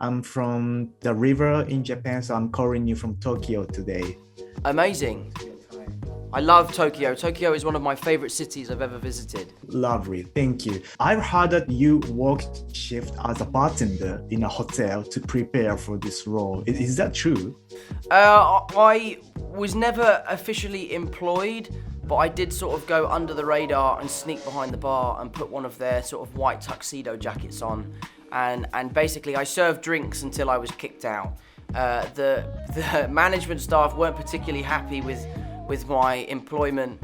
I'm from the river in Japan, so I'm calling you from Tokyo today. Amazing. I love Tokyo. Tokyo is one of my favorite cities I've ever visited. Lovely, thank you. I've heard that you worked shift as a bartender in a hotel to prepare for this role. Is that true? I was never officially employed, but I did sort of go under the radar and sneak behind the bar and put one of their sort of white tuxedo jackets on. And basically I served drinks until I was kicked out. The management staff weren't particularly happy with my employment,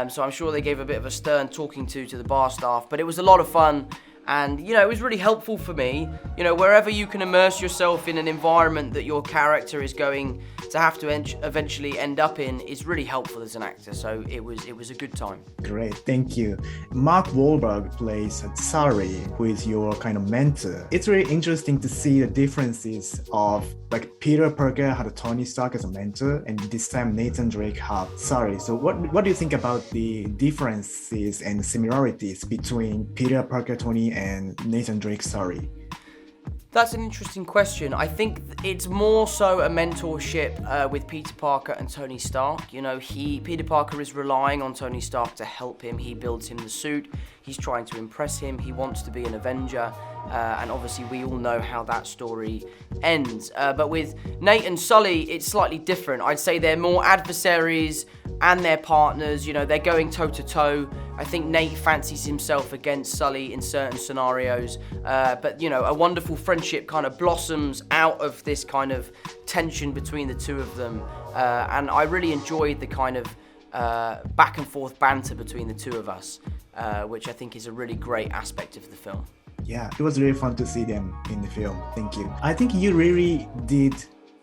so I'm sure they gave a bit of a stern talking to the bar staff, but it was a lot of fun, and it was really helpful for me. Wherever you can immerse yourself in an environment that your character is going to have to eventually end up in is really helpful as an actor, so it was a good time. Great, thank you. Mark Wahlberg plays Sully, who is your kind of mentor. It's really interesting to see the differences of like Peter Parker had Tony Stark as a mentor, and this time Nathan Drake had Sully. So what do you think about the differences and similarities between Peter Parker Tony and Nathan Drake Sully? That's an interesting question. I think it's more so a mentorship with Peter Parker and Tony Stark. Peter Parker is relying on Tony Stark to help him. He builds him the suit. He's trying to impress him. He wants to be an Avenger. And obviously we all know how that story ends. But with Nate and Sully, it's slightly different. I'd say they're more adversaries and they're partners. They're going toe-to-toe. I think Nate fancies himself against Sully in certain scenarios. But a wonderful friendship kind of blossoms out of this kind of tension between the two of them. And I really enjoyed the kind of back and forth banter between the two of us, which I think is a really great aspect of the film. Yeah, it was really fun to see them in the film. Thank you. I think you really did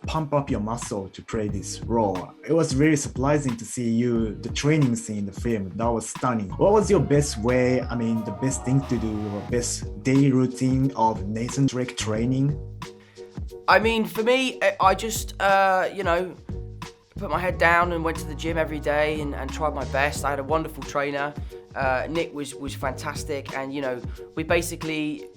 pump up your muscle to play this role. It was really surprising to see the training scene in the film. That was stunning. What was your best way, the best thing to do, or best daily routine of Nathan Drake training? For me, I just, put my head down and went to the gym every day and tried my best. I had a wonderful trainer. Nick was fantastic, and we basically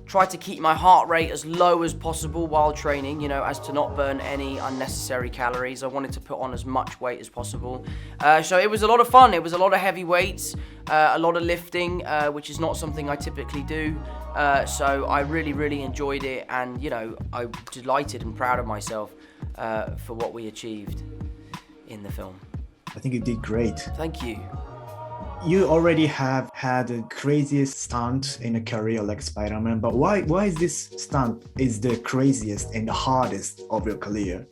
tried to keep my heart rate as low as possible while training, as to not burn any unnecessary calories. I wanted to put on as much weight as possible. So it was a lot of fun. It was a lot of heavy weights, a lot of lifting, which is not something I typically do. So I really, really enjoyed it, and I'm delighted and proud of myself for what we achieved in the film. I think you did great. Thank you. You already have had the craziest stunt in a career like Spider-Man, but why is this stunt is the craziest and the hardest of your career?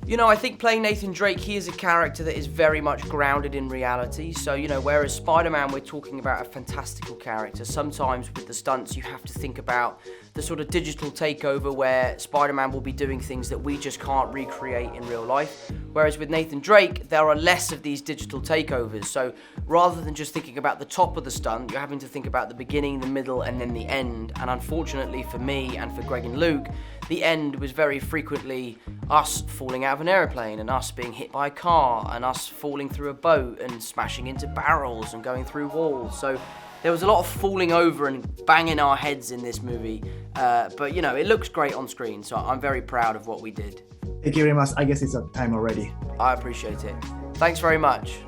I think playing Nathan Drake, he is a character that is very much grounded in reality. So, whereas Spider-Man, we're talking about a fantastical character, sometimes with the stunts you have to think about the sort of digital takeover where Spider-Man will be doing things that we just can't recreate in real life. Whereas with Nathan Drake, there are less of these digital takeovers. So rather than just thinking about the top of the stunt, you're having to think about the beginning, the middle, and then the end. And unfortunately for me and for Greg and Luke, the end was very frequently us falling out of an aeroplane and us being hit by a car and us falling through a boat and smashing into barrels and going through walls. So there was a lot of falling over and banging our heads in this movie. But it looks great on screen, so I'm very proud of what we did. Thank you very much. I guess it's time already. I appreciate it. Thanks very much.